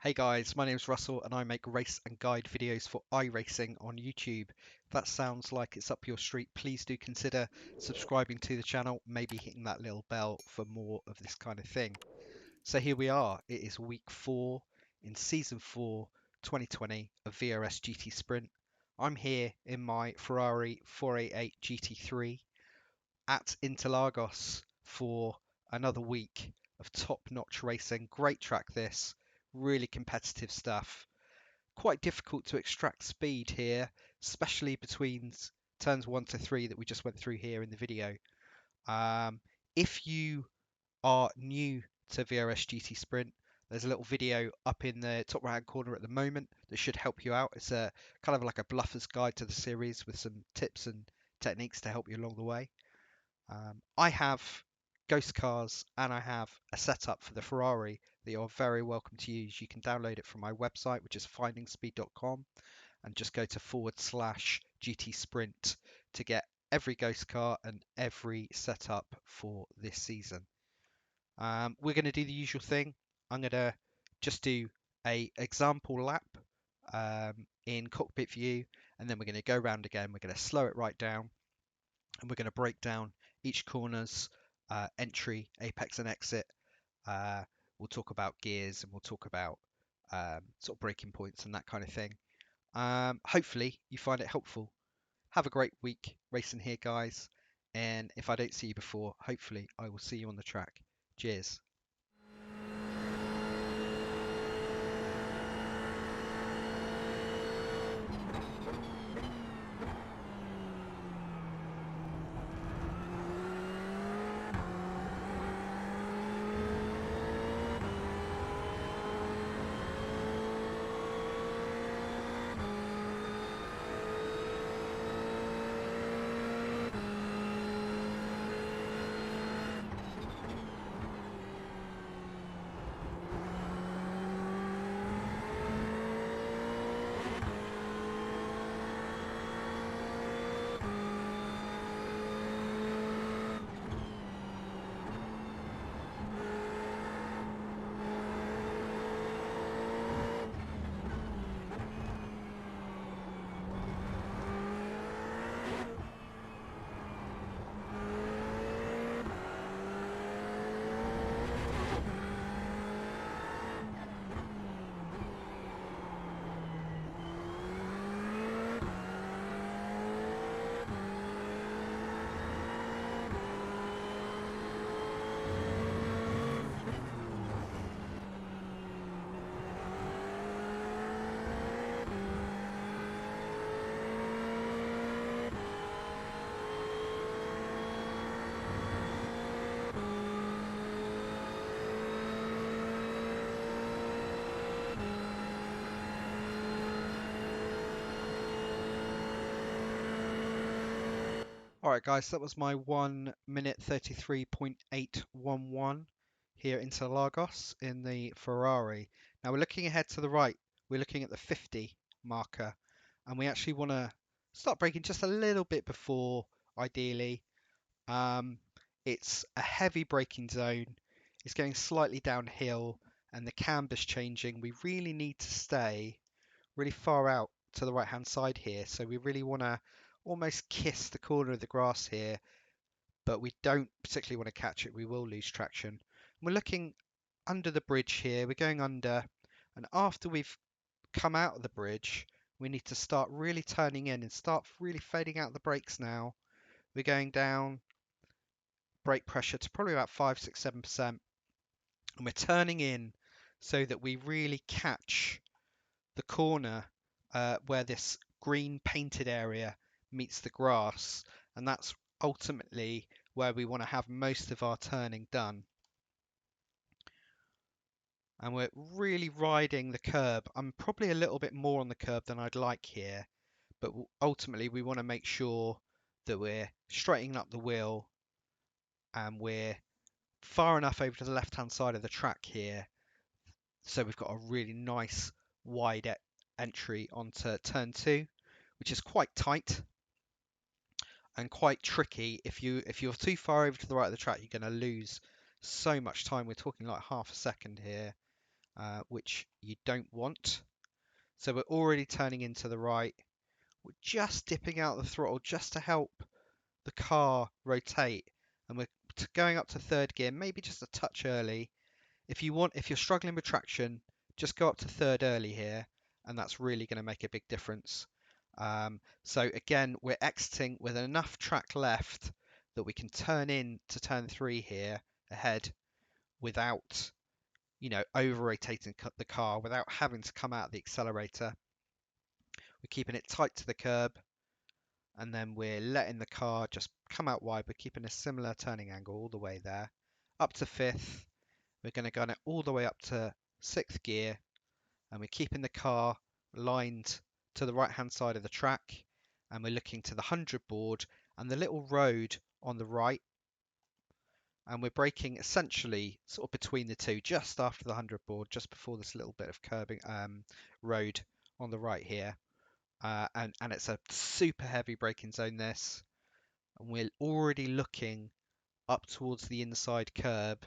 Hey guys, my name is Russell and I make race and guide videos for iRacing on YouTube. If that sounds like it's up your street, please do consider subscribing to the channel, maybe hitting that little bell for more of this kind of thing. So here we are, it is week 4 in season 4, 2020 of VRS GT Sprint. I'm here in my Ferrari 488 GT3 at Interlagos for another week of top-notch racing. Great track this, really competitive stuff. Quite difficult to extract speed here, especially between turns 1 to 3 that we just went through here in the video. If you are new to VRS GT Sprint, there's a little video up in the top right hand corner at the moment that should help you out. It's a kind of like a bluffer's guide to the series with some tips and techniques to help you along the way. I have ghost cars and I have a setup for the Ferrari that you're very welcome to use. You can download it from my website, which is findingspeed.com, and just go to /GT Sprint to get every ghost car and every setup for this season. We're going to do the usual thing. I'm going to just do a example lap in cockpit view, and then we're going to go around again. We're going to slow it right down, and we're going to break down each corner's entry, apex and exit. We'll talk about gears and we'll talk about sort of braking points and that kind of thing. Hopefully you find it helpful. Have a great week racing here, guys. And if I don't see you before, hopefully I will see you on the track. Cheers. Alright guys, that was my 1 minute 33.811 here in Interlagos in the Ferrari. Now we're looking ahead to the right. We're looking at the 50 marker, and we actually want to start braking just a little bit before, ideally. It's a heavy braking zone. It's going slightly downhill and the camber's changing. We really need to stay really far out to the right hand side here. So we really want to almost kiss the corner of the grass here, but we don't particularly want to catch it. We will lose traction. We're looking under the bridge here. We're going under, and after we've come out of the bridge, we need to start really turning in and start really fading out the brakes now. We're going down brake pressure to probably about 5, 6, 7%, and we're turning in so that we really catch the corner where this green painted area meets the grass, and that's ultimately where we want to have most of our turning done. And we're really riding the curb. I'm probably a little bit more on the curb than I'd like here, but ultimately we want to make sure that we're straightening up the wheel and we're far enough over to the left hand side of the track here, so we've got a really nice wide entry onto turn 2, which is quite tight and quite tricky. If you're too far over to the right of the track, you're going to lose so much time. We're talking like half a second here. which you don't want. So we're already turning into the right. We're just dipping out the throttle just to help the car rotate, and we're going up to third gear, maybe just a touch early. If you're struggling with traction, just go up to third early here, and that's really going to make a big difference. So again, we're exiting with enough track left that we can turn in to turn 3 here ahead without, over rotating the car, without having to come out of the accelerator. We're keeping it tight to the curb, and then we're letting the car just come out wide. We're keeping a similar turning angle all the way there. Up to 5th, we're going to gun it all the way up to 6th gear, and we're keeping the car lined to the right hand side of the track, and we're looking to the 100 board and the little road on the right, and we're braking essentially sort of between the two, just after the 100 board, just before this little bit of curbing road on the right here. And it's a super heavy braking zone, this, and we're already looking up towards the inside curb,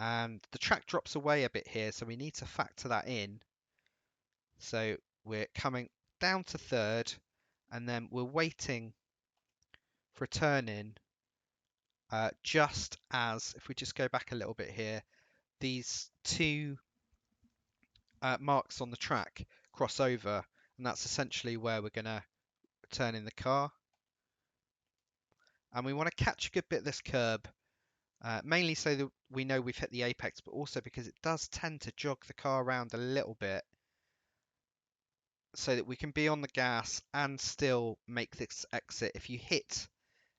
and the track drops away a bit here, so we need to factor that in. So we're coming down to third, and then we're waiting for a turn in, just as, if we just go back a little bit here, these two marks on the track cross over, and that's essentially where we're going to turn in the car. And we want to catch a good bit of this curb, mainly so that we know we've hit the apex, but also because it does tend to jog the car around a little bit, so that we can be on the gas and still make this exit. If you hit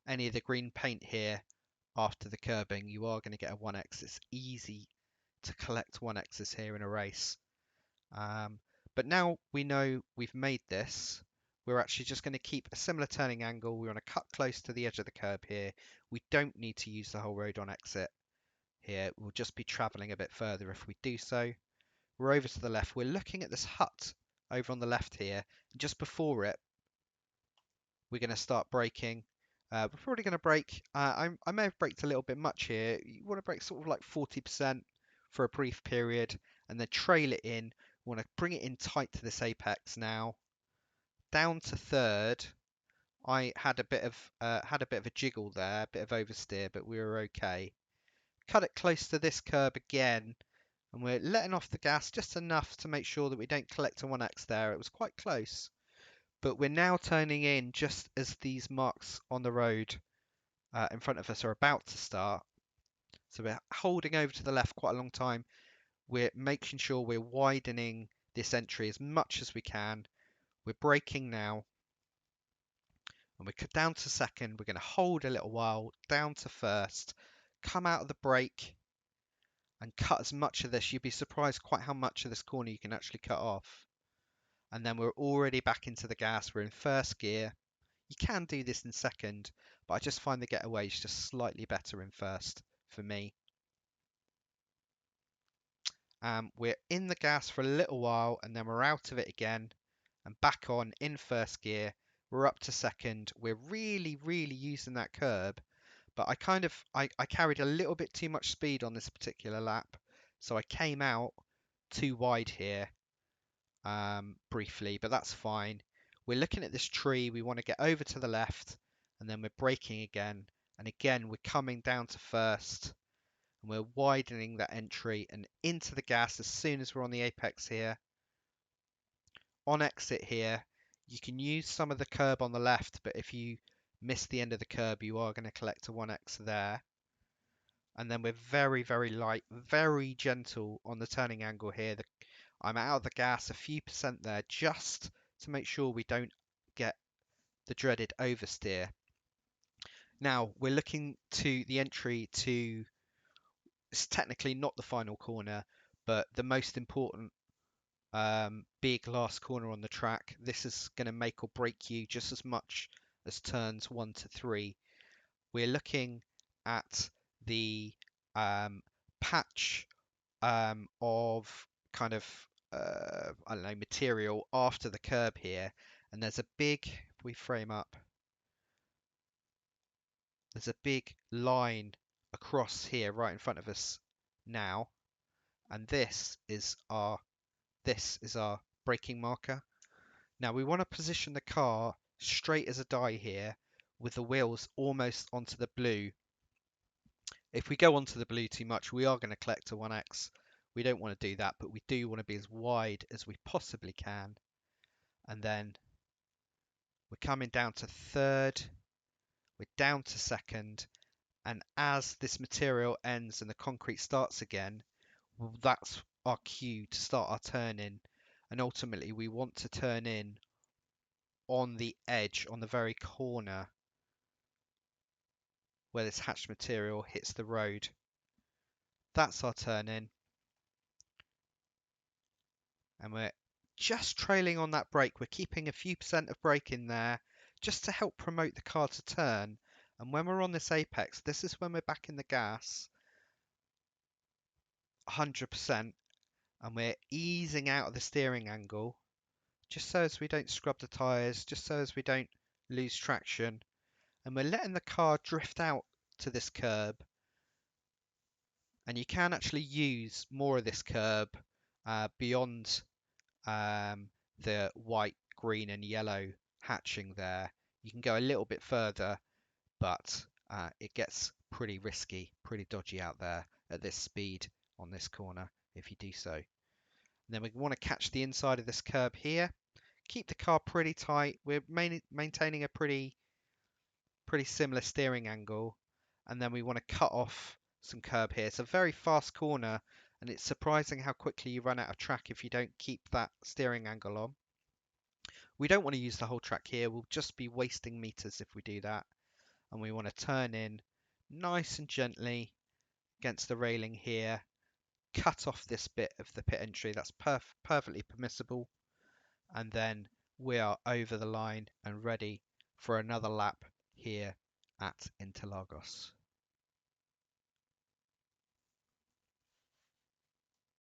any of the green paint here after the curbing, you are going to get a 1x. It's easy to collect 1x's here in a race. But now we know we've made this, we're actually just going to keep a similar turning angle. We want to cut close to the edge of the curb here. We don't need to use the whole road on exit here. We'll just be traveling a bit further if we do so. We're over to the left. We're looking at this hut over on the left here. Just before it, we're going to start braking. We're probably going to brake. I may have braked a little bit much here. You want to brake sort of like 40% for a brief period, and then trail it in. We want to bring it in tight to this apex now. Down to third. I had a bit of a jiggle there, a bit of oversteer, but we were okay. Cut it close to this curb again, and we're letting off the gas just enough to make sure that we don't collect a 1x there. It was quite close, but we're now turning in just as these marks on the road in front of us are about to start. So we're holding over to the left quite a long time. We're making sure we're widening this entry as much as we can. We're braking now, and we're down to second. We're going to hold a little while, down to first, come out of the brake, and cut as much of this. You'd be surprised quite how much of this corner you can actually cut off. And then we're already back into the gas. We're in first gear. You can do this in second, but I just find the getaway is just slightly better in first for me. We're in the gas for a little while, and then we're out of it again and back on in first gear. We're up to second. We're really, really using that curb, but I carried a little bit too much speed on this particular lap, so I came out too wide here briefly, but that's fine. We're looking at this tree. We want to get over to the left, and then we're braking again, and again we're coming down to first, and we're widening that entry and into the gas as soon as we're on the apex here. On exit here, you can use some of the curb on the left, but if you miss the end of the curb, you are going to collect a 1x there. And then we're very, very light, very gentle on the turning angle here. I'm out of the gas a few percent there, just to make sure we don't get the dreaded oversteer. Now we're looking to the entry to, it's technically not the final corner, but the most important big last corner on the track. This is going to make or break you just as much as turns 1 to 3. We're looking at the patch of kind of I don't know, material after the curb here, and there's a big, if we frame up, there's a big line across here right in front of us now, and this is our braking marker. Now we want to position the car straight as a die here, with the wheels almost onto the blue. If we go onto the blue too much, we are going to collect a 1x. We don't want to do that, but we do want to be as wide as we possibly can. And then we're coming down to third, we're down to second, and as this material ends and the concrete starts again, well, that's our cue to start our turn in. And ultimately we want to turn in on the edge, on the very corner where this hatched material hits the road. That's our turn in. And we're just trailing on that brake. We're keeping a few percent of brake in there just to help promote the car to turn. And when we're on this apex, this is when we're back in the gas 100%, and we're easing out of the steering angle just so as we don't scrub the tyres, just so as we don't lose traction. And we're letting the car drift out to this curb. And you can actually use more of this curb beyond the white, green and yellow hatching there. You can go a little bit further, but it gets pretty risky, pretty dodgy out there at this speed on this corner if you do so. And then we want to catch the inside of this curb here. Keep the car pretty tight. We're maintaining a pretty similar steering angle. And then we want to cut off some curb here. It's a very fast corner, and it's surprising how quickly you run out of track if you don't keep that steering angle on. We don't want to use the whole track here. We'll just be wasting meters if we do that. And we want to turn in nice and gently against the railing here. Cut off this bit of the pit entry. That's perfectly permissible. And then we are over the line and ready for another lap here at Interlagos.